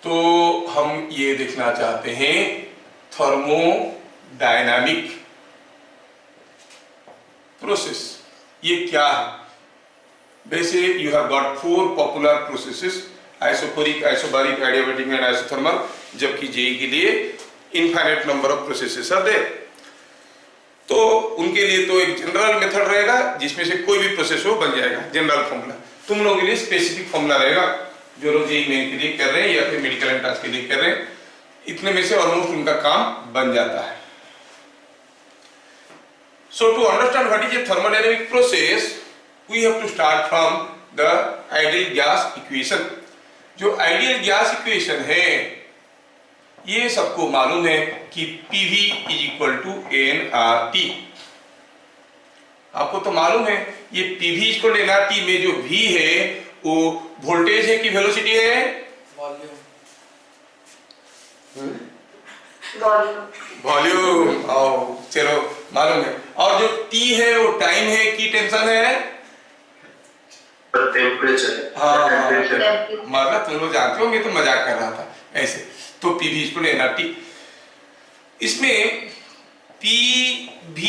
तो हम ये देखना चाहते हैं थर्मोडायनामिक प्रोसेस ये क्या है। वैसे you have got 4 popular processes, isochoric, isobaric, adiabatic and isothermal, जबकि जेई के लिए infinite number of processes are there. तो उनके लिए तो एक जनरल मेथड रहेगा जिसमें से कोई भी प्रोसेस हो बन जाएगा, जनरल फॉर्मूला। तुम लोगों के लिए स्पेसिफिक फॉर्मूला रहेगा जो लोग जेई मेन के लिए कर रहे हैं या फिर मेडिकल एंट्रेंस के लिए कर रहे हैं, इतने में से ऑलमोस्ट उनका काम बन जाता है। So to understand what is a thermodynamic process, we have to start from the ideal gas equation। जो आइडियल गैस इक्वेशन है ये सबको मालूम है कि PV is equal to nRT। आपको तो मालूम है ये PV is equal to nRT में जो V है वो वोल्टेज है कि वेलोसिटी है? वॉल्यूम। आओ चलो मालूम है। और जो T है वो टाइम है कि टेंशन है? टेम्परेचर। हाँ मतलब तुम लोग जानते हो, मैं तो मजाक कर रहा था ऐसे। तो PV is equal to nRT। इसमें P, V,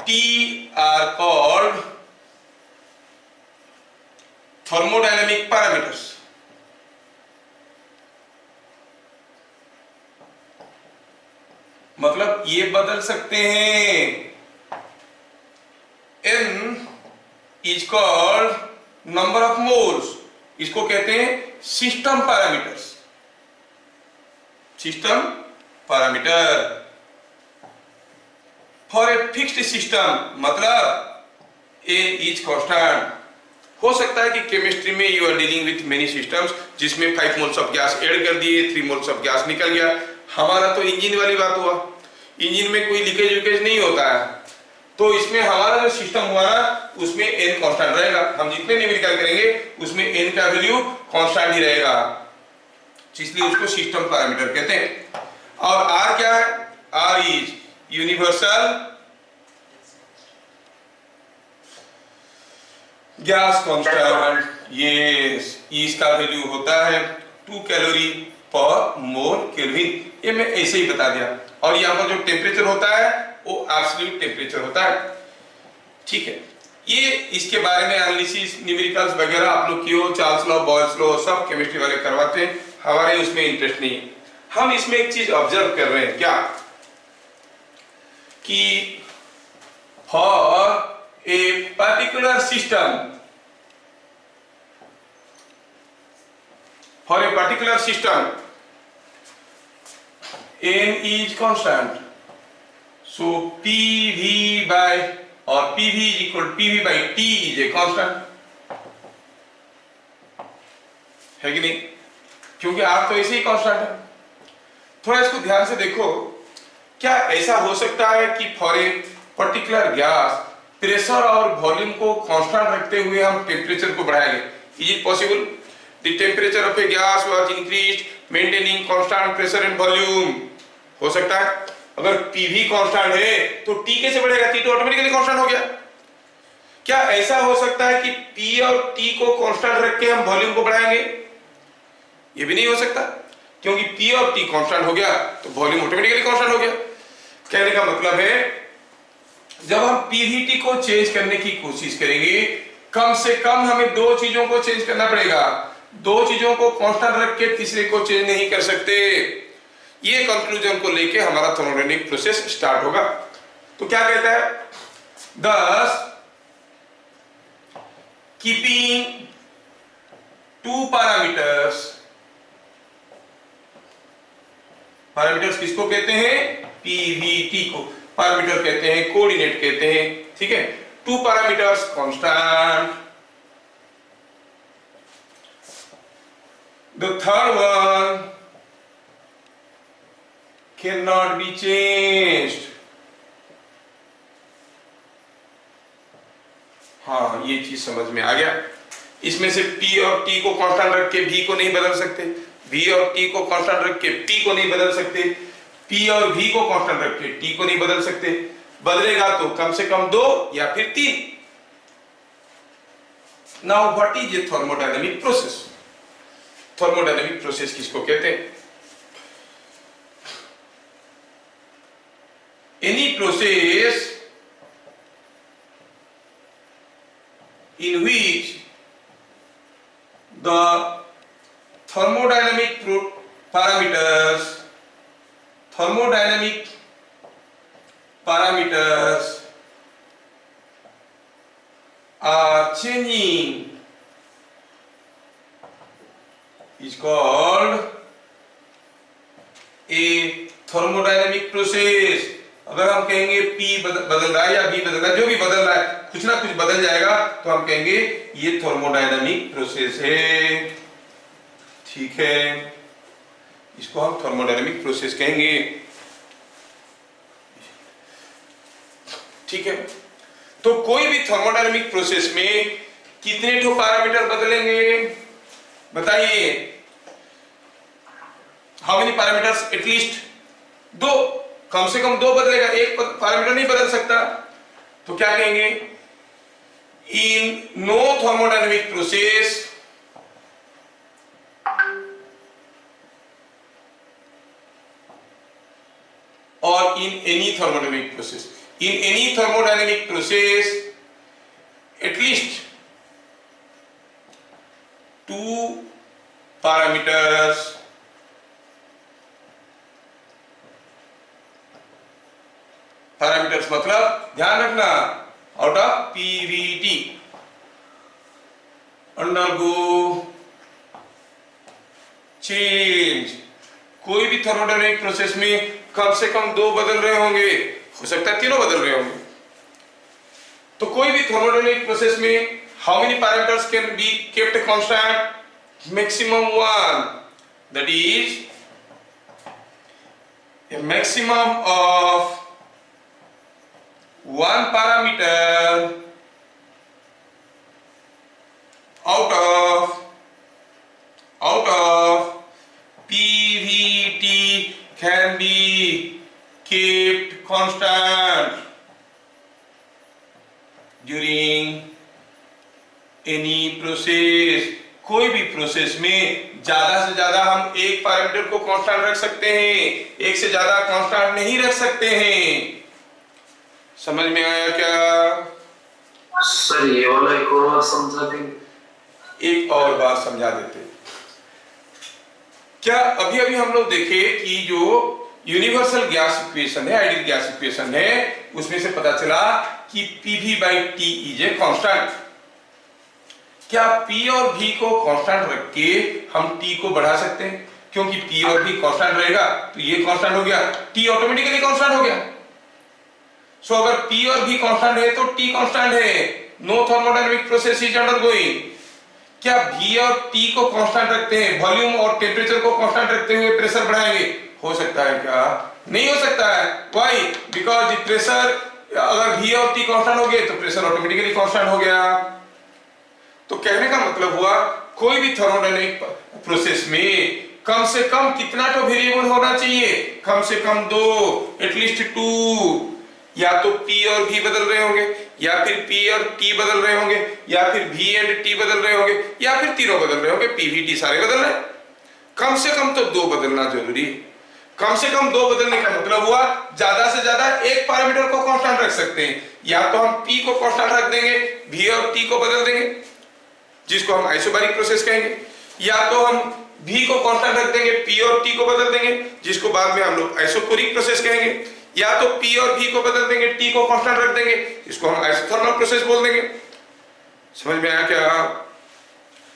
T are called thermodynamic parameters। मतलब ये बदल सकते हैं। N is called number of moles, इसको कहते हैं system parameters. System parameter for a fixed system मतलब N is constant। हो सकता है कि केमिस्ट्री में you are dealing with many systems जिसमें 5 मोल्स ऑफ गैस ऐड कर दिए, 3 मोल्स ऑफ गैस निकल गया। हमारा तो इंजन वाली बात हुआ, इंजन में कोई लीकेज विकेज नहीं होता है, तो इसमें हमारा जो सिस्टम हुआ ना उसमें n कांस्टेंट रहेगा। हम जितने न्यूमेरिकल करेंगे उसमें n का वैल्यू कांस्टेंट ही रहेगा, इसलिए उसको सिस्टम पैरामीटर कहते हैं। और r क्या है? r is universal gas constant. Yes, इसका वैल्यू होता है 2 कैलोरी पर मोल केल्विन। ये मैं ऐसे ही बता दिया। और यहाँ पर जो टेम्परेचर होता है वो एब्सोल्यूट टेम्परेचर होता है, ठीक है। ये इसके बारे में एनालिसिस न्यूमेरिकल्स वगैरह आप लोग किए हो, चार्ल्स लॉ, बॉयल्स लॉ, सब केमिस्ट्री वाले करवाते हैं, हमारे उसमें इंटरेस्ट नहीं है। हम इसमें एक चीज ऑब्जर्व कर रहे हैं क्या कि for a particular system, for a particular system N is constant, so PV by or PV is equal to PV by T is a constant, है कि नहीं? क्योंकि R तो ऐसे ही कांस्टेंट है। थोड़ा इसको ध्यान से देखो, क्या ऐसा हो सकता है कि for a particular gas pressure और वॉल्यूम को कांस्टेंट रखते हुए हम टेम्परेचर को बढ़ाएंगे? Is it possible? The temperature of a gas was increased maintaining constant pressure and volume. हो सकता है। अगर PV कांस्टेंट है तो T कैसे बढ़ेगा? T तो ऑटोमेटिकली कांस्टेंट हो गया। क्या ऐसा हो सकता है कि P और T को कांस्टेंट रख के हम वॉल्यूम को बढ़ाएंगे? ये भी नहीं हो सकता, क्योंकि P और T कांस्टेंट हो गया तो वॉल्यूम ऑटोमेटिकली कांस्टेंट हो गया। कहने का मतलब है जब हम PVT को चेंज करने की कोशिश करेंगे, कम से कम हमें 2 चीजों को चेंज करना पड़ेगा। 2 चीजों को कांस्टेंट रख के तीसरे को चेंज नहीं कर सकते। ये कंक्लूजन को लेके हमारा थर्मोडायनामिक प्रोसेस स्टार्ट होगा। तो क्या कहता है? thus keeping 2 parameters, पैरामीटर्स किसको कहते हैं? PVT को पैरामीटर कहते हैं, कोऑर्डिनेट कहते हैं, ठीक है। 2 parameters constant, the third one cannot be changed। हाँ, ये चीज समझ में आ गया। इसमें से P और T को कांस्टेंट रख के V को नहीं बदल सकते, V और T को कांस्टेंट रख के P को नहीं बदल सकते, P और V को कांस्टेंट रख के T को नहीं बदल सकते। बदलेगा तो कम से कम 2 या फिर 3। Now what is a thermodynamic process? Thermodynamic process किसको कहते हैं? Any process in which the thermodynamic parameters are changing is called a thermodynamic process। अगर हम कहेंगे P बदल रहा है या V बदल रहा है, जो भी बदल रहा है, कुछ ना कुछ बदल जाएगा, तो हम कहेंगे ये थर्मोडायनामिक प्रोसेस है। ठीक है, इसको हम थर्मोडायनामिक प्रोसेस कहेंगे। ठीक है, तो कोई भी थर्मोडायनामिक प्रोसेस में कितने ठो पैरामीटर बदलेंगे बताइए? How many parameters? एटलीस्ट दो, कम से कम दो बदलेगा, एक पैरामीटर नहीं बदल सकता। तो क्या कहेंगे? इन नो थर्मोडायनेमिक प्रोसेस और in any thermodynamic process, in any thermodynamic process at least two parameters मतलब ध्यान रखना, out of Pvt undergo change. कोई भी थर्मोडायनेमिक प्रोसेस में कम से कम दो बदल रहे होंगे, हो सकता है तीनों बदल रहे होंगे। तो कोई भी थर्मोडायनेमिक प्रोसेस में how many parameters can be kept constant? Maximum one, that is a maximum of one parameter out of PVT can be kept constant during any process। कोई भी प्रोसेस में ज्यादा से ज्यादा हम एक पैरामीटर को कांस्टेंट रख सकते हैं, एक से ज्यादा कांस्टेंट नहीं रख सकते हैं। समझ में आया क्या? सर ये वाला एक और बार समझा देंगे? एक और बार समझा देते। क्या अभी अभी हम लोग देखे कि जो यूनिवर्सल गैस इक्वेशन है, आइडियल गैस इक्वेशन है, उसमें से पता चला कि PV/T इज ए कांस्टेंट। क्या P और V को कांस्टेंट रख के हम T को बढ़ा सकते हैं? क्योंकि P और V कांस्टेंट रहेगा तो ये कांस्टेंट हो गया, T ऑटोमेटिकली कांस्टेंट हो गया। सो अगर P और V कांस्टेंट है तो T कांस्टेंट है। No thermodynamic process is undergoing. क्या V और T को कांस्टेंट रखते हैं, वॉल्यूम और टेम्परेचर को कांस्टेंट रखते हुए प्रेशर बढ़ाएंगे? हो सकता है क्या? नहीं हो सकता है। व्हाई? बिकॉज़ प्रेशर, अगर V और T कांस्टेंट हो गए तो प्रेशर ऑटोमेटिकली कांस्टेंट हो गया। तो कहने का मतलब हुआ कोई भी थर्मोडायनेमिक प्रोसेस में कम से कम कितना तो वेरिएबल होना चाहिए? कम से कम दो, एटलीस्ट टू। या तो P और V बदल रहे होंगे, या फिर P और T बदल रहे होंगे, या फिर V एंड T बदल रहे होंगे, या फिर तीनों बदल रहे होंगे, P V T सारे बदल रहे हैं। कम से कम तो दो बदलना जरूरी है। कम से कम दो बदलने का मतलब हुआ ज्यादा से ज्यादा एक पैरामीटर को कांस्टेंट रख सकते हैं। या तो हम P को कांस्टेंट रख देंगे, V और T को बदल देंगे, जिसको हम आइसोबैरिक प्रोसेस कहेंगे, या तो हम V को कांस्टेंट रख देंगे, P और T को बदल देंगे, जिसको बाद में हम लोग आइसोकोरिक प्रोसेस कहेंगे, या तो P और V को बदल देंगे, T को कांस्टेंट रख देंगे, इसको हम आइसोथर्मल प्रोसेस बोल देंगे। समझ में आया क्या?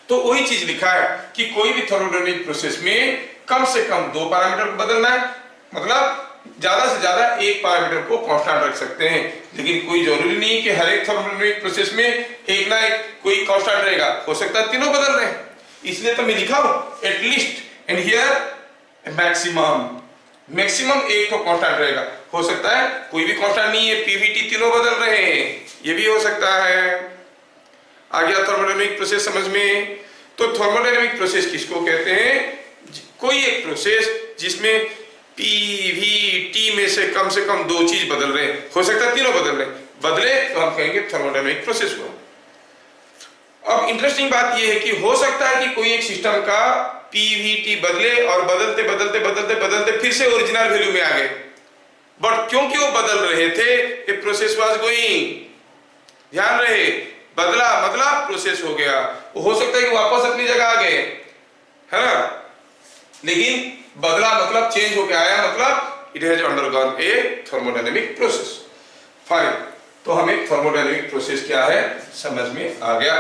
तो वही चीज लिखा है कि कोई भी थर्मोडायनेमिक प्रोसेस में कम से कम दो पैरामीटर को बदलना है, मतलब ज्यादा से ज्यादा एक पैरामीटर को कांस्टेंट रख सकते हैं। लेकिन कोई जरूरी नहीं कि हर एक थर्मोडायनेमिक प्रोसेस में एक ना एक कोई कांस्टेंट रहेगा, हो सकता है तीनों बदल रहे हैं। इसलिए तो मैं लिखा हूं at least and here maximum. Maximum एक तो कांस्टेंट रहेगा, हो सकता है कोई भी कांस्टेंट नहीं है, PVT तीनों बदल रहे हैं, ये भी हो सकता है। आ गया थर्मोडायनेमिक प्रोसेस समझ में? तो थर्मोडायनेमिक प्रोसेस किसको कहते हैं? कोई एक प्रोसेस जिसमें PVT में से कम दो चीज बदल रहे हैं, हो सकता है तीनों बदल रहे हैं, बदले तो हम कहेंगे थर्मोडायनेमिक प्रोसेस को। अब इंटरेस्टिंग बात यह है कि हो सकता है कि कोई एक सिस्टम का पीवीटी बदले और बदलते बदलते बदलते बदलते फिर से ओरिजिनल वैल्यू में आ गए, बट क्योंकि वो बदल रहे थे, ये प्रोसेस वाज गोइंग, ध्यान रहे, बदला मतलब प्रोसेस हो गया। हो सकता है कि वापस अपनी जगह आ गए, है ना, लेकिन बदला मतलब चेंज होके आया, मतलब it has undergone A thermodynamic process. Fine, तो हमें थर्मोडायनेमिक प्रोसेस क्या है समझ में आ गया।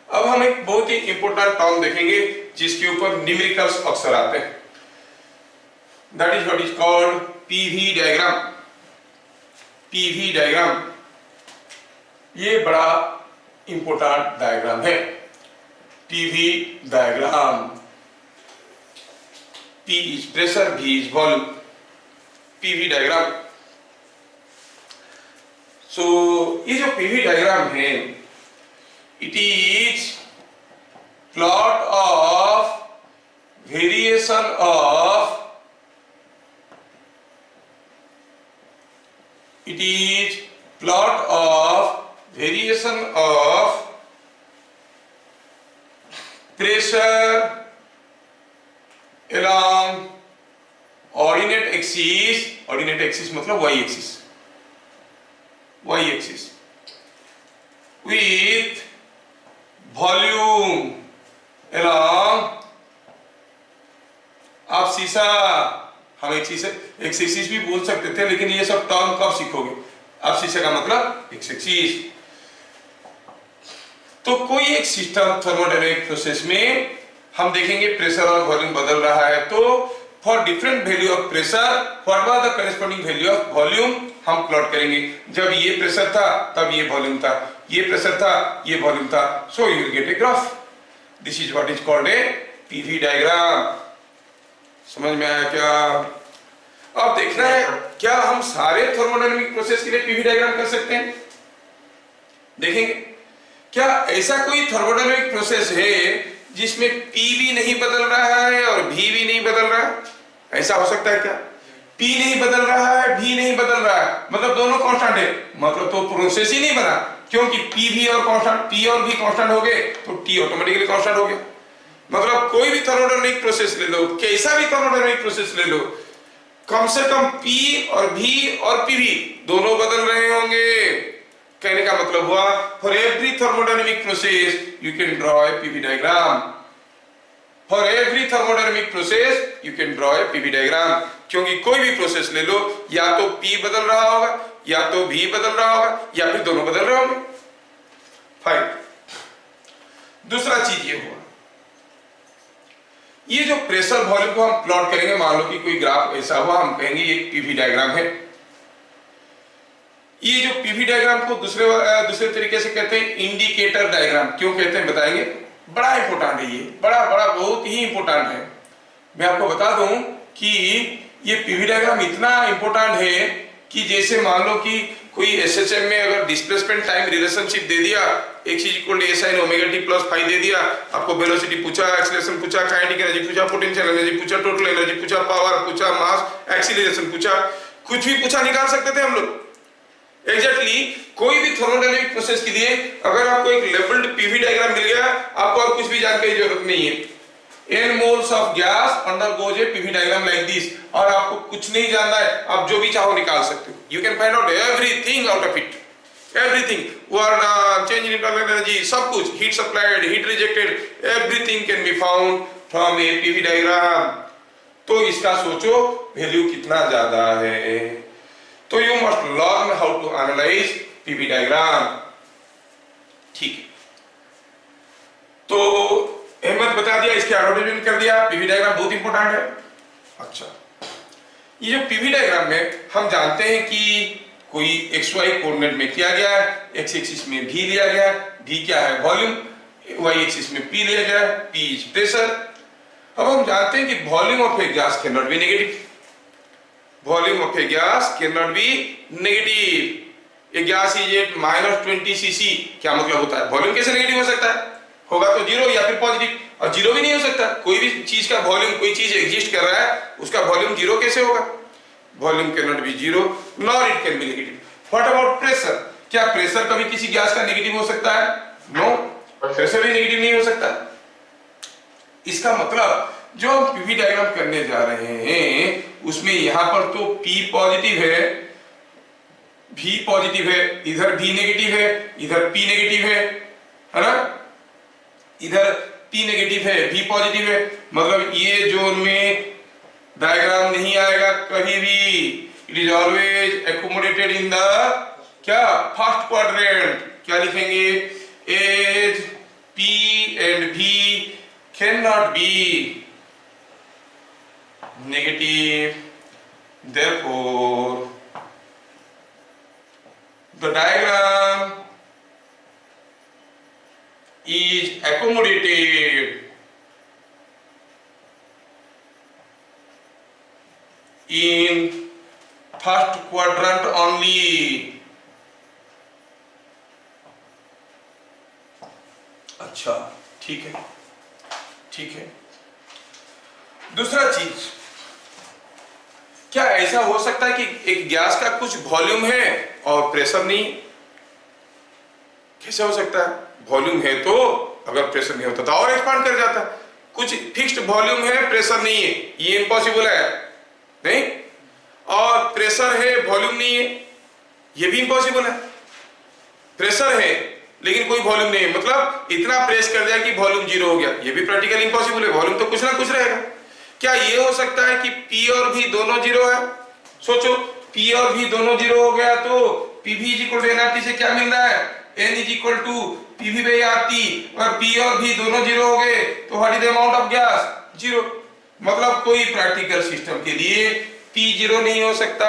अब हम एक बहुत ही इंपॉर्टेंट टर्म देखेंगे जिसके ऊपर न्यूमेरिकल्स अक्सर आते हैं, that is what is called PV diagram. PV diagram ये बड़ा इंपॉर्टेंट डायग्राम है, PV diagram. P is pressure, V is volume, PV diagram. So ये जो PV डायग्राम है, it is plot of variation of, it is plot of variation of pressure along ordinate axis, ordinate axis मतलब y axis, y axis with volume along, आप शीशा, हम एक axis भी बोल सकते थे, लेकिन ये सब टर्म कब सीखोगे, आप शीशे का मतलब एक्सिस। तो कोई एक सिस्टम थर्मोडायनेमिक प्रोसेस में हम देखेंगे प्रेशर और वॉल्यूम बदल रहा है, तो for different value of pressure what was the corresponding value of volume हम प्लॉट करेंगे। जब ये प्रेशर था तब ये वॉल्यूम था, ये प्रेशर था ये वॉल्यूम था, so you will get a graph. This is what is called a PV diagram. समझ में आया क्या? अब देखना है क्या हम सारे थर्मोडायनेमिक प्रोसेस के लिए पीवी डायग्राम कर सकते हैं, देखेंगे। क्या ऐसा कोई थर्मोडायनेमिक प्रोसेस है जिसमें P भी नहीं बदल रहा है और V भी नहीं बदल रहा है? ऐसा हो सकता है क्या? P नहीं बदल रहा है, V नहीं बदल रहा है, मतलब दोनों कांस्टेंट है, मतलब तो प्रोसेस ही नहीं बना, क्योंकि P भी और कांस्टेंट, P और V कांस्टेंट हो गए तो T ऑटोमेटिकली कांस्टेंट हो गया। मतलब कोई भी थर्मोडायनेमिक प्रोसेस ले लो, कैसा भी थर्मोडायनेमिक प्रोसेस ले लो, कम से कम P और V और PV दोनों बदल रहे होंगे। कहने का मतलब हुआ for every thermodynamic process you can draw a PV diagram. For every thermodynamic process you can draw a PV diagram, क्योंकि कोई भी प्रोसेस ले लो, या तो P बदल रहा होगा, या तो V बदल रहा होगा, या फिर दोनों बदल रहे होंगे। फाइन, दूसरा चीज ये हुआ, ये जो प्रेशर वॉल्यूम को हम प्लॉट करेंगे, मान लो कि कोई ग्राफ ऐसा हुआ, हम कहेंगे ये पीवी डायग्राम है। ये जो पीवी डायग्राम को दूसरे तरीके से कहते हैं इंडिकेटर डायग्राम। क्यों कहते हैं बताएंगे, बड़ा इंपॉर्टेंट है ये, बड़ा बहुत ही इंपॉर्टेंट है। मैं आपको बता दूं कि ये पीवी डायग्राम इतना इंपॉर्टेंट है कि जैसे मान लो कि कोई एसएचएम में अगर डिस्प्लेसमेंट टाइम रिलेशनशिप दे दिया, x equal to a sin omega t plus phi दे दिया, आपको वेलोसिटी पूछा, एक्सीलरेशन पूछा, काइनेटिक एनर्जी पूछा, पोटेंशियल एनर्जी पूछा, टोटल एनर्जी पूछा, पावर पूछा, मास, एक्सीलरेशन पूछा, कुछ भी पूछा, निकाल सकते थे हम लोग। एग्जैक्टली कोई भी थर्मोडायनेमिक प्रोसेस के लिए अगर आपको एक लेवल्ड पीवी डायग्राम मिल गया, आपको और कुछ भी जानने की जरूरत नहीं है। n moles of gas undergoes a PV diagram like this, और आपको कुछ नहीं जानना है, आप जो भी चाहो निकाल सकते हो। You can find out everything out of it, everything, work, change in internal energy, सब कुछ, heat supplied, heat rejected, everything can be found from a PV diagram। तो इसका सोचो वैल्यू कितना ज्यादा है। तो you must learn how to analyse PV diagram, ठीक है। तो अहमद बता दिया, इसके एडवर्टाइजमेंट कर दिया, पीवी डायग्राम बहुत इंपॉर्टेंट है। अच्छा, ये जो पीवी डायग्राम में हम जानते हैं कि कोई एक्स वाई कोऑर्डिनेट में किया गया है, एक्स एक्सिस में भी लिया गया है, भी क्या है वॉल्यूम, वाई एक्सिस में पी लिया गया है, पी इज प्रेशर। अब हम जानते हैं कि volume of a gas can not be negative, volume of a gas can not be negative. A gas is at -20 cc, क्या मतलब होता है, वॉल्यूम कैसे नेगेटिव हो सकता है? होगा तो जीरो या फिर पॉजिटिव, और जीरो भी नहीं हो सकता। कोई भी चीज का वॉल्यूम, कोई चीज एग्जिस्ट कर रहा है, उसका वॉल्यूम जीरो कैसे होगा? Volume can not B zero nor it can be negative. What about pressure? क्या प्रेशर कभी किसी गैस का नेगेटिव हो सकता है? नो, प्रेशर भी नेगेटिव नहीं हो सकता। इसका मतलब जो हम पीवी डायग्राम करने जा रहे हैं उसमें यहां पर तो P पॉजिटिव है, V पॉजिटिव है, इधर V नेगेटिव है, इधर P नेगेटिव है ना, इधर P नेगेटिव है, V पॉजिटिव है, मतलब ये जोन में डायग्राम नहीं आएगा कभी भी। It is always accommodated in the क्या फर्स्ट क्वाड्रेंट। क्या लिखेंगे, as P and V can not be negative, therefore the diagram is accommodated in first quadrant only। अच्छा ठीक है, ठीक है। दूसरा चीज, क्या ऐसा हो सकता है कि एक गैस का कुछ वॉल्यूम है और प्रेशर नहीं? कैसे हो सकता है? वॉल्यूम है तो, अगर प्रेशर नहीं होता तो और एक्सपांड कर जाता। कुछ फिक्स्ड वॉल्यूम है, प्रेशर नहीं है, ये इम्पॉसिबल है नहीं। और प्रेशर है, वॉल्यूम नहीं है, ये भी इम्पॉसिबल है। प्रेशर है लेकिन कोई वॉल्यूम नहीं है, मतलब इतना प्रेस कर दिया कि वॉल्यूम जीरो हो गया, ये भी प्रैक्टिकली इम्पॉसिबल है। वॉल्यूम तो कुछ ना कुछ रहेगा। क्या ये हो सकता है कि P और V दोनों जीरो है? सोचो, P और V दोनों जीरो हो गया तो PV is equal to nRT से क्या मिल रहा है, N is equal to PV by RT। और P और V दोनों जीरो हो गए तो what is the amount of gas, zero. मतलब कोई प्रैक्टिकल सिस्टम के लिए P जीरो नहीं हो सकता,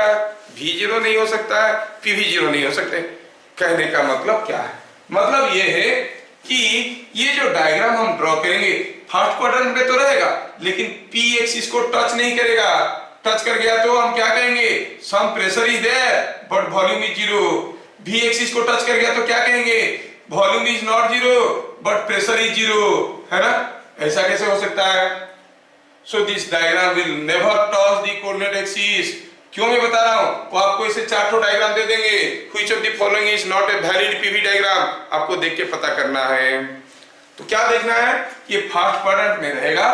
V जीरो नहीं हो सकता है, PV जीरो नहीं हो सकते। कहने का मतलब क्या है? मतलब ये है कि ये जो डायग्राम हम ड्रॉ करेंगे फर्स्ट क्वाड्रेंट में तो रहेगा लेकिन P एक्सिस को टच नहीं करेगा। टच कर गया तो हम क्या कहेंगे, some pressure is there but volume is zero. V axis को टच कर गया तो क्या कहेंगे, volume is not zero but pressure is zero, है ना। ऐसा कैसे हो सकता है? So this diagram will never touch the coordinate axis. क्यों मैं बता रहा हूं, वो आपको इसे चार डायग्राम दे देंगे। Which of the following is not a valid PV diagram, आपको देख के पता करना है। तो क्या देखना है, ये फर्स्ट क्वाड्रेंट में रहेगा,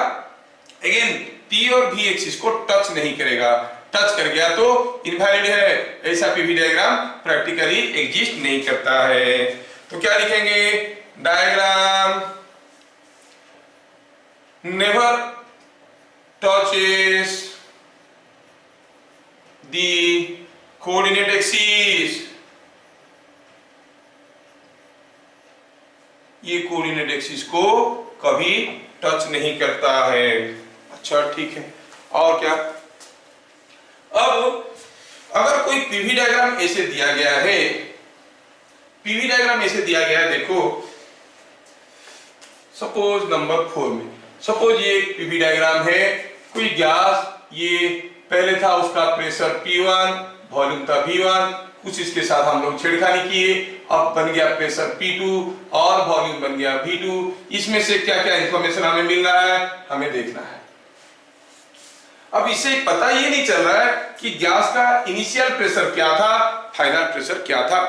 अगेन P और V एक्सिस को टच नहीं करेगा। टच कर गया तो इनवैलिड है, ऐसा पीवी डायग्राम प्रैक्टिकली एग्जिस्ट नहीं करता है। तो क्या लिखेंगे, diagram never touches the coordinate axis। ये कोऑर्डिनेट एक्सिस को कभी टच नहीं करता है। अच्छा ठीक है, और क्या? अब अगर कोई पीवी डायग्राम ऐसे दिया गया है, पीवी डायग्राम ऐसे दिया गया है, देखो सपोज नंबर 4 में, सपोज ये एक पीवी डायग्राम है, कोई गैस, ये पहले था उसका प्रेशर P1, वॉल्यूम था V1, कुछ इसके साथ हम लोग छेड़खानी किए, अब बन गया प्रेशर P2 और वॉल्यूम बन गया V2। इसमें से क्या क्या इंफॉर्मेशन हमें मिल रहा है, हमें देखना है। अब इससे पता ये नहीं चल रहा है कि गैस का इनिशियल प्रेशर क्या था, फाइनल प्रेशर क्या था,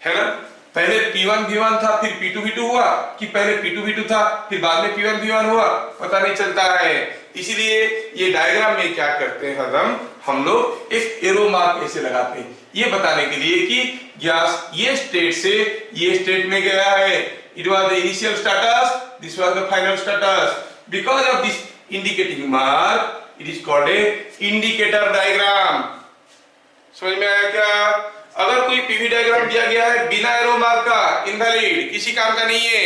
है ना। पहले P1 V1 था, फिर P2 V2 हुआ, कि पहले P2 V2 था, फिर बाद में P1 V1 हुआ, पता नहीं चलता है। इसीलिए ये डायग्राम में क्या करते हैं, हम लोग एक एरो मार्क ऐसे लगाते हैं, ये बताने के लिए कि गैस ये स्टेट से ये स्टेट में गया है। It was the initial status, this was the final status. Because of this indicating mark it is called a indicator diagram. समझ में आया क्या? अगर कोई पीवी डायग्राम दिया गया है बिना एरो मार्क का, इनवैलिड, किसी काम का नहीं है।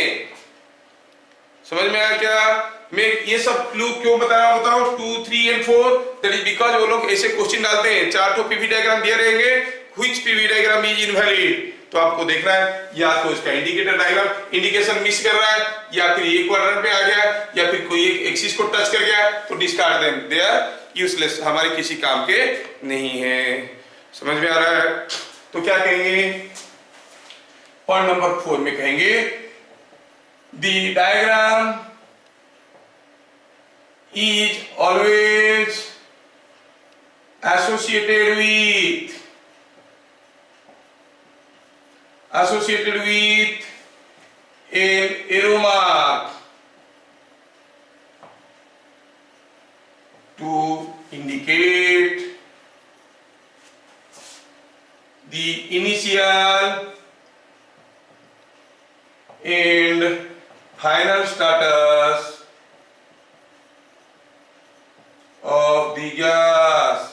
समझ में आया क्या? मैं ये सब क्लू क्यों बता रहा होता हूं, 2, 3 एंड 4, दैट इज बिकॉज वो लोग ऐसे क्वेश्चन डालते हैं, चार तो पीवी डायग्राम दिए रहेंगे, which PV diagram is invalid. तो आपको देखना है या तो इसका इंडिकेटर डायग्राम इंडिकेशन मिस कर रहा है, या फिर एक क्वाड्रेंट पे आ गया, या फिर कोई एक एक्सिस को टच कर गया, तो discard them, they are useless, हमारे किसी काम के नहीं है। समझ में आ रहा है? तो क्या कहेंगे, पॉइंट नंबर 4 में कहेंगे the diagram is always associated with an arrow mark। initial and final status of the gas.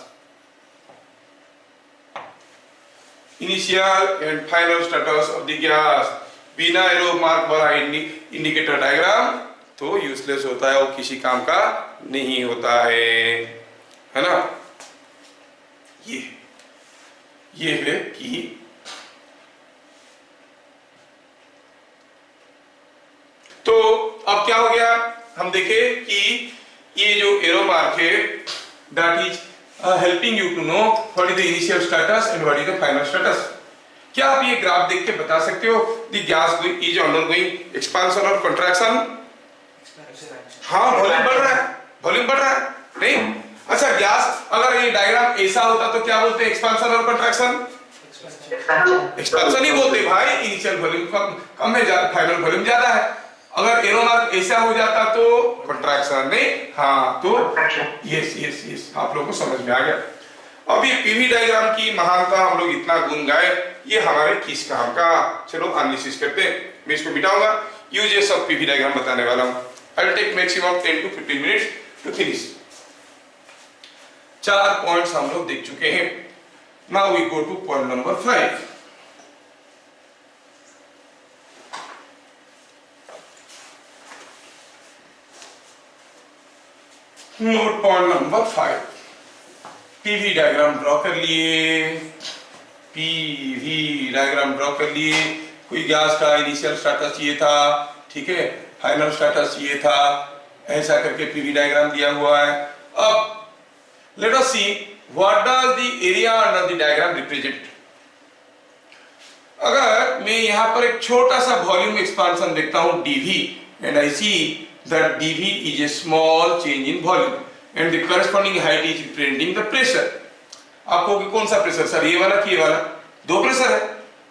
Initial and final status of the gas. बिना एरो मार्क वाला इंडिकेटर डायग्राम तो यूजलेस होता है, वो किसी काम का नहीं होता है ना। ये है कि तो अब क्या हो गया, हम देखे कि ये जो एरो मार्क है that is helping you to know what is the initial status and what is the final status. क्या आप ये ग्राफ देख के बता सकते हो the gas is undergoing expansion और कंट्रैक्शन? हाँ, वॉल्यूम बढ़ रहा है, वॉल्यूम बढ़ रहा है नहीं? अच्छा, गैस अगर ये डायग्राम ऐसा होता तो क्या बोलते हैं, एक्सपांशन और कंट्रैक्शन? एक्सपांशन ही बोलते भाई, इनिशियल वॉल्यूम कम है, फाइनल वॉल्यूम ज्यादा है। अगर एरो मार्क ऐसा हो जाता तो कंट्रैक्शन नहीं, हाँ तो यस यस यस, आप लोगों को समझ में आ गया। अब ये पीवी डायग्राम की महानता हम लोग इतना गुण गाए, ये हमारे किस काम का? चलो एनालिसिस करते हैं। मैं इसको मिटाऊंगा, यूजेस ऑफ पीवी डायग्राम बताने वाला हूं। I will take maximum 10 to 15 minutes to finish. 4 points हम लोग देख चुके हैं। Now we go to point number 5। Note point number 5। PV diagram draw कर लिए, पीवी डायग्राम ड्रॉ कर लिए। कोई गैस का इनिशियल स्टेटस चाहिए था, ठीक है, फाइनल स्टेटस चाहिए था, ऐसा करके पीवी डायग्राम दिया हुआ है। अब let us see what does the area under the diagram represent. अगर मैं यहां पर एक छोटा सा वॉल्यूम एक्सपांशन देखता हूं dV, and I see that dV is a small change in volume and the corresponding height is representing the pressure। आपको कि कौन सा प्रेशर सर, ये वाला कि ये वाला? दो प्रेशर है।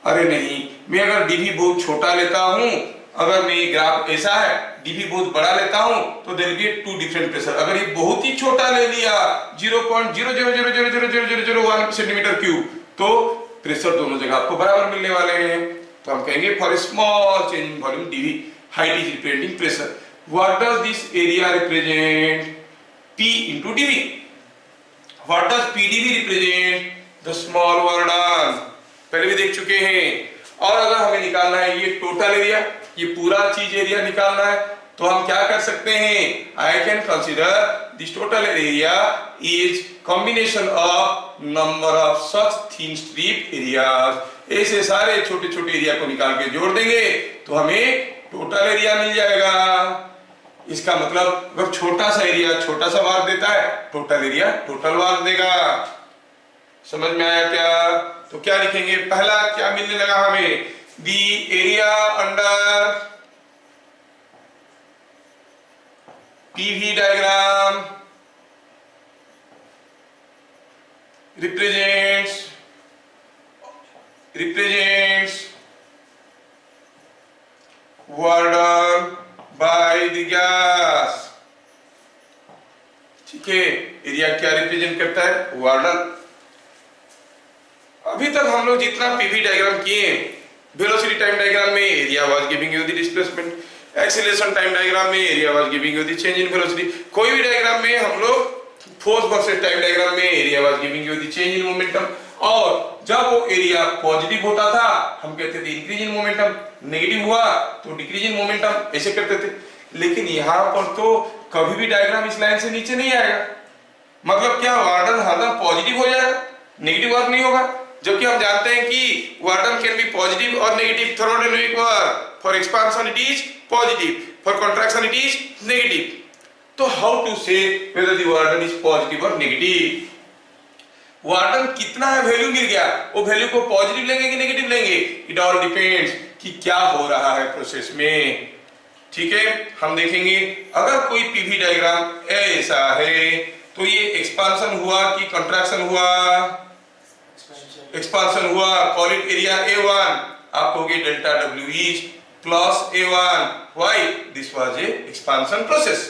अरे नहीं, मैं अगर डीवी बहुत छोटा लेता हूं, अगर मैं ये ग्राफ ऐसा है, डीवी बहुत बड़ा लेता हूं तो there will be 2 different pressure. अगर ये बहुत ही छोटा ले लिया 0.000000001 सेंटीमीटर क्यूब, तो प्रेशर दोनों जगह आपको बराबर मिलने वाले हैं। तो हम कहेंगे for a small change in volume dV height is representing pressure. What does this area represent? P into dV। What does PdV represent? The small Vardan, पहले भी देख चुके हैं। और अगर हमें निकालना है ये टोटल एरिया, ये पूरा चीज एरिया निकालना है, तो हम क्या कर सकते हैं? I can consider this total area is combination of number of such thin strip areas। ऐसे सारे छोटे छोटे एरिया को निकाल के जोड़ देंगे तो हमें टोटल एरिया मिल जाएगा। इसका मतलब अगर छोटा सा एरिया छोटा सा मार्क देता है, टोटल एरिया टोटल मार्क देगा। समझ में आया क्या? तो क्या लिखेंगे? पहला क्या मिलने लगा हमें? The area under PV diagram represents Vardan by the gas। ठीक है, एरिया क्या रिप्रेजेंट करता है? वार्डन। अभी तक हम लोग जितना पीवी डायग्राम किए, वेलोसिटी टाइम डायग्राम में area was giving you the displacement, acceleration time diagram में area was giving you the change in velocity. कोई भी डायग्राम में हम लोग फोर्स वर्सेस टाइम डायग्राम में area was giving you the change in momentum. और जब वो एरिया पॉजिटिव होता था हम कहते थे इंक्रीज इन मोमेंटम, नेगेटिव हुआ तो डिक्रीज इन मोमेंटम, ऐसे करते थे। लेकिन यहाँ पर तो कभी भी डायग्राम इस लाइन से नीचे नहीं आएगा। मतलब क्या वार्डन हरदम पॉजिटिव हो जाएगा, नेगेटिव वर्क नहीं होगा? जबकि हम जानते हैं कि वार्डन कैन बी पॉजिटिव और negative. Thermodynamic work for expansion it is positive, for contraction it is negative. तो हाउ टू से whether the warden is positive और नेगेटिव? वार्डन कितना है वैल्यू मिल गया, वो वैल्यू को पॉजिटिव लेंगे कि नेगेटिव लेंगे? इट ऑल डिपेंड्स कि क्या हो रहा है प्रोसेस में। ठीक है, हम देखेंगे अगर कोई पीवी डायग्राम ऐसा है तो ये एक्सपांशन हुआ कि कंट्रैक्शन हुआ? एक्सपांशन हुआ। Call it area A1। आप कहोगे delta W is plus A1। Why? This was a expansion process.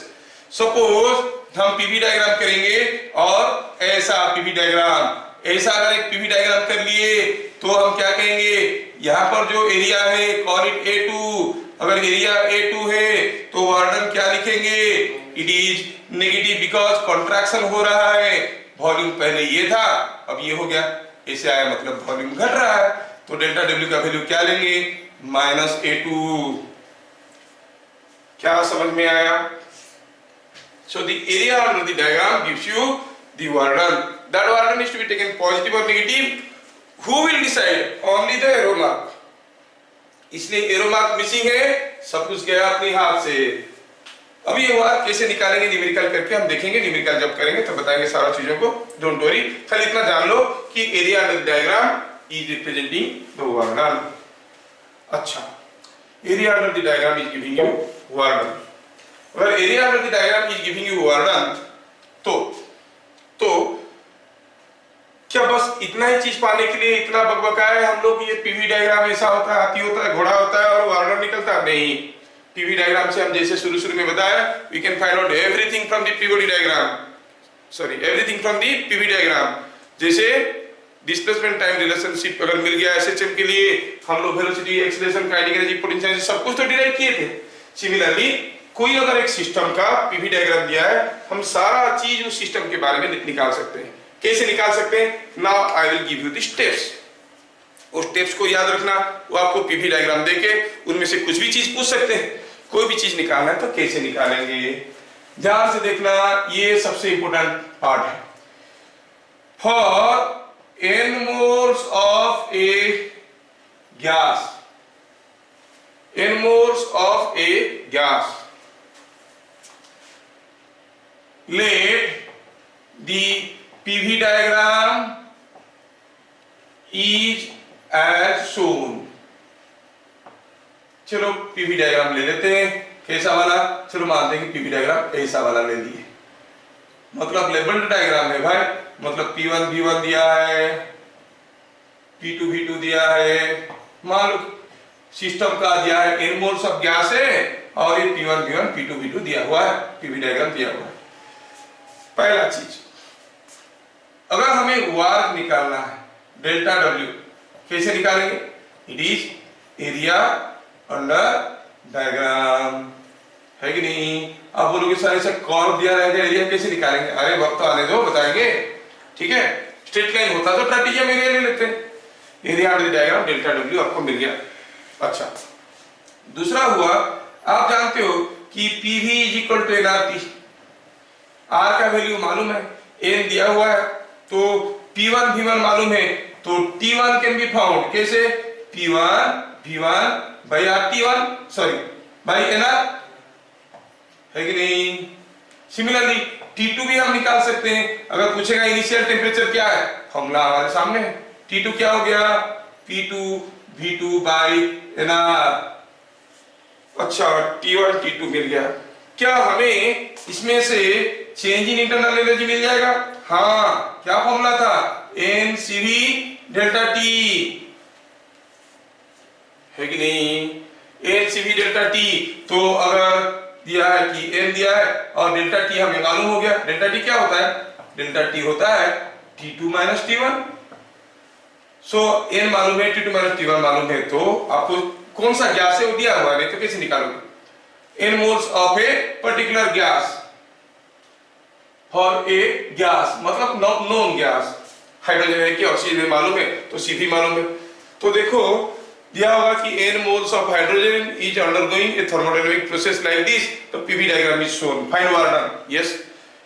Suppose हम पीवी डायग्राम करेंगे और ऐसा पीवी डायग्राम ऐसा अगर एक पीवी डायग्राम कर लिए तो हम क्या कहेंगे, यहाँ पर जो एरिया है कॉल इट A2। अगर एरिया A2 है तो वार्डन क्या लिखेंगे, it is negative because contraction हो रहा है। वॉल्यूम पहले ये था, अब ये हो गया, ऐसे आया मतलब वॉल्यूम घट रहा है। तो डेल्टा डब्ल्यू का वैल्यू क्या लेंगे, -A2। क्या समझ में आया? So the area under the diagram gives you the Warden. That Warden is to be taken positive or negative. Who will decide? Only the arrow mark. इसलिए एरो मार्क मिसिंग है, सब कुछ गया अपने हाथ से। अब ये वार कैसे निकालेंगे न्यूमेरिकल करके हम देखेंगे, न्यूमेरिकल जब करेंगे तब बताएंगे सारा चीजों को, डोंट वरी। खाली इतना जान लो कि area under the diagram is representing the work done. अच्छा, area under the diagram is giving you work done. अगर area under the diagram is giving you work done तो क्या बस इतना ही चीज पाने के लिए इतना बकबका है हम लोग, ये पीवी डायग्राम ऐसा होता है, हाथी होता है, घोड़ा होता है और वार्डन निकलता है? नहीं, पीवी डायग्राम से हम जैसे शुरू में बताया, we can find out everything from the PV diagram, everything from the PV diagram. जैसे डिस्प्लेसमेंट टाइम रिलेशनशिप अगर मिल गया एसएचएम के लिए, हम लोग velocity, acceleration, kinetic energy, potential सब कुछ तो डिराइव किए थे। सिमिलरली कोई अगर एक सिस्टम का पीवी डायग्राम दिया है, हम सारा चीज उस सिस्टम के बारे में निकाल सकते हैं। कैसे निकाल सकते हैं? Now I will give you the steps. उस स्टेप्स को याद रखना, वो आपको पीवी डायग्राम देके उनमें से कुछ भी चीज पूछ सकते हैं। कोई भी चीज निकालना है तो कैसे निकालेंगे, ध्यान से देखना, ये सबसे इंपॉर्टेंट पार्ट है। For n moles of a gas, n moles of a gas, let the PV diagram is as shown। चलो पीवी डायग्राम ले लेते हैं, कैसा वाला? चलो मानते हैं कि पीवी डायग्राम ऐसा वाला ले लिए, मतलब लेबल्ड डायग्राम है भाई, मतलब P1 V1 दिया है, P2 V2 दिया है, मान लो सिस्टम का दिया है n मोल्स ऑफ गैस है और ये P1 V1 P2 V2 दिया हुआ है, पीवी डायग्राम दिया हुआ है। पहला चीज, अगर हमें वार्क निकालना है डेल्टा डब्ल्यू, कैसे निकालेंगे? It is area under diagram, है कि नहीं? आप बोलोगे सर ऐसा कर्व दिया रहेगा, एरिया कैसे निकालेंगे? अरे वक्त तो आने दो, बताएंगे, ठीक है। स्ट्रेट लाइन होता तो ट्रेपेजियम एरिया ले लेते हैं। Area under diagram delta W आपको मिल गया। अच्छा, दूसरा हुआ, आप जानते हो कि PV is equal to nRT. R का वैल्यू मालूम है, एन दिया हुआ है, तो P1 V1 मालूम है, तो T1 कैन बी फाउंड कैसे? P1 V1 by RT1 sorry by NR, है कि नहीं? सिमिलरली T2 भी हम निकाल सकते हैं। अगर पूछेगा इनिशियल टेम्परेचर क्या है, फॉर्मूला हमारे सामने है। T2 क्या हो गया? P2 V2 by NR। अच्छा, T1 T2 मिल गया। क्या हमें इसमें से चेंज इन इंटरनल एनर्जी मिल जाएगा? हाँ, क्या फॉर्मूला था? NCV डेल्टा T, है कि नहीं? NCV delta T। तो अगर दिया है कि N दिया है और डेल्टा T हमें मालूम हो गया, डेल्टा T क्या होता है? डेल्टा T होता है T2 माइनस T1। सो N मालूम है, T2 माइनस T1 मालूम है, तो आपको कौन सा गैस है वो दिया हुआ है, नहीं तो कैसे निकालोगे? n moles of a particular gas for a gas, मतलब known gas। हाइड्रोजन है कि ऑक्सीजन मालूम है, तो CV मालूम है। तो देखो दिया होगा कि n moles of hydrogen is undergoing a thermodynamic process like this, तो PV diagram is shown। Find Warden, yes।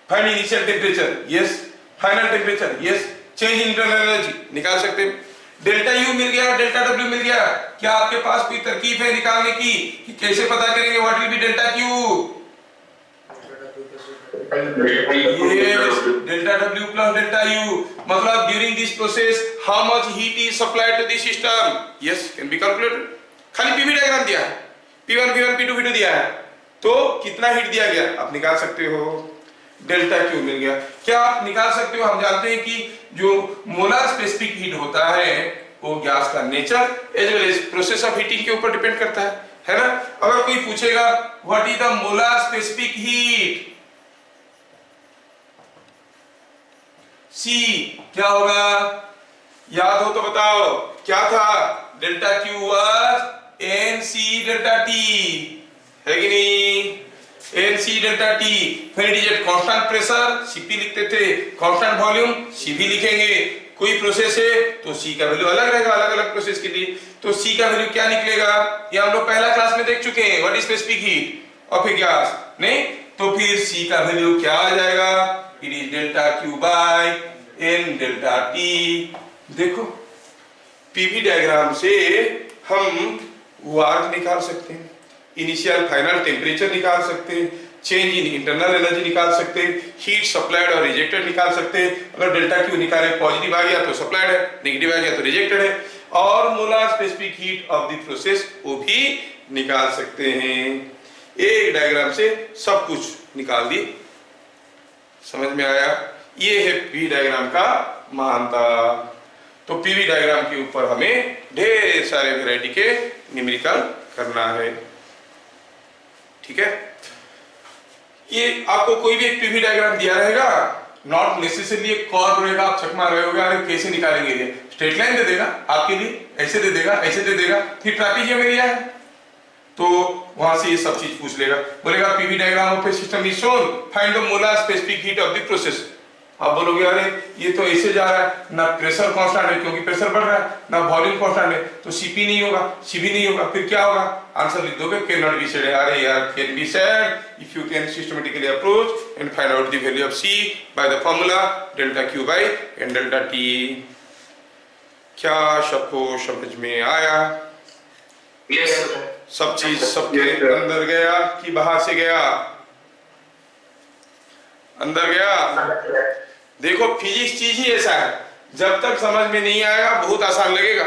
Find initial temperature, yes। Final temperature, yes। Change in internal energy निकाल सकते हैं। डेल्टा U मिल गया, delta W मिल गया। क्या आपके पास कोई तरकीब है निकालने की कि कैसे पता करेंगे what will be delta Q? Yes, delta W plus delta U, मतलब during this process how much heat is supplied to the system, yes, can be calculated. खाली पीवी डायग्राम दिया है, P1 V1 P2 V2 दिया है, तो कितना heat दिया गया आप निकाल सकते हो, डेल्टा Q मिल गया। क्या आप निकाल सकते हो? हम जानते हैं कि जो मोलर स्पेसिफिक हीट होता है वो गैस का nature as well as process of heating के ऊपर डिपेंड करता है ना? अगर कोई पूछेगा what is the molar specific heat, C क्या होगा, याद हो तो बताओ क्या था, delta Q was N C delta T, है कि नहीं, एन सी डेल्टा टी। फिर it is at constant pressure, CP लिखते थे, कांस्टेंट वॉल्यूम सीपी लिखेंगे। कोई प्रोसेस है तो सी का वैल्यू अलग रहेगा अलग अलग प्रोसेस के लिए। तो सी का वैल्यू क्या निकलेगा, ये हम लोग पहला क्लास में देख चुके हैं, what is specific heat of a gas, नहीं तो फिर सी का वैल्यू क्या आ जाएगा, it is delta Q by n delta T. देखो पीवी डायग्राम से हम वर्क निकाल सकते हैं, इनिशियल फाइनल टेम्परेचर निकाल सकते हैं, चेंज इन इंटरनल एनर्जी निकाल सकते हैं, हीट सप्लाइड और रिजेक्टेड निकाल सकते हैं। अगर डेल्टा क्यू निकाले पॉजिटिव आ गया तो सप्लाइड है, नेगेटिव आ गया तो रिजेक्टेड है, और molar specific heat of the process वो भी निकाल सकते हैं। एक डायग्राम से सब कुछ निकाल दिए, समझ में आया, ये है पी डायग्राम का महानता। तो पीवी डायग्राम के ऊपर हमें ढेर सारे वैरायटी के न्यूमेरिकल करना है, ठीक है। ये आपको कोई भी एक पीवी डायग्राम दिया रहेगा, नॉट नेसेसरली एक कर्व रहेगा, आप चकमा रहे होगे अरे कैसे निकालेंगे, ये स्ट्रेट लाइन दे देगा आपके लिए, ऐसे दे देगा ऐसे दे देगा, फिर ट्रापेजियम एरिया है तो वहां से ये सब चीज पूछ लेगा, बोलेगा PV diagram of A system is shown, find the molar specific heat of the process. आप बोलोगे अरे ये तो ऐसे जा रहा है, ना प्रेशर कांस्टेंट है क्योंकि प्रेशर बढ़ रहा है, ना वॉल्यूम कांस्टेंट है, तो सीपी नहीं होगा, सीबी नहीं होगा, फिर क्या होगा, आंसर लिख दोगे कैन नॉट बी सेड। अरे यार can be said if you can systematically approach and find out the value of C by the formula delta Q by n delta T. क्या सबको समझ में आया? Yes, sir. सब चीज सबके अंदर गया कि बाहर से गया? अंदर गया। देखो फिजिक्स चीज ही ऐसा है, जब तक समझ में नहीं आएगा बहुत आसान लगेगा।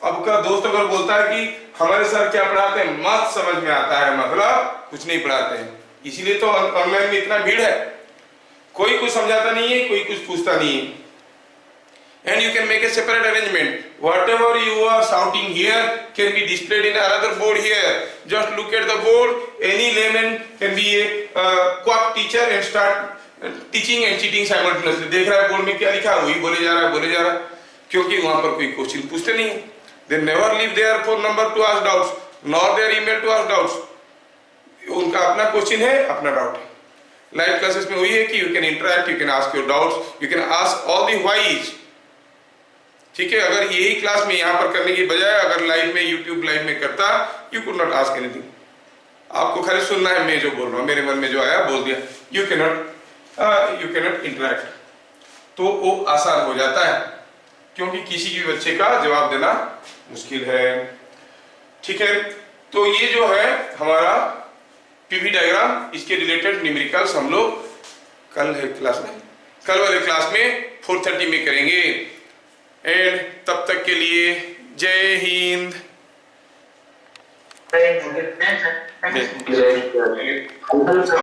अब का दोस्त अगर बोलता है कि हमारे सर क्या पढ़ाते हैं, मत समझ में आता है मतलब कुछ नहीं पढ़ाते हैं, इसीलिए तो ऑनलाइन में इतना भीड़ है, कोई कुछ समझाता नहीं है, कोई कुछ पूछता नहीं है। And you can make a separate arrangement. Whatever you are shouting here can be displayed in another board here. Just look at the board. Any layman can be a quack teacher and start teaching and cheating simultaneously. देख रहा है board में क्या लिखा है, वही बोले जा रहा है बोले जा रहा है, क्योंकि वहां पर कोई क्वेश्चन पूछते नहीं है। They never leave their phone number to ask doubts, nor their email to ask doubts. उनका अपना क्वेश्चन है, अपना डाउट है। लाइव क्लासेस में वही है कि you can interact, you can ask your doubts, you can ask all the whys. ठीक है, अगर यही क्लास में यहाँ पर करने की बजाय अगर लाइव में यूट्यूब लाइव में करता, you could not ask anything, आपको खाली सुनना है, मैं जो बोल रहा हूँ मेरे मन में जो आया बोल दिया, यू कैनॉट इंटरेक्ट, तो वो आसान हो जाता है, क्योंकि किसी भी बच्चे का जवाब देना मुश्किल है। ठीक है, तो ये जो है हमारा पीवी डायग्राम, इसके रिलेटेड न्यूमेरिकल्स हम लोग कल है क्लास में, कल वाले क्लास में 4:30 में करेंगे। एंड तब तक के लिए जय हिंद। Thank you.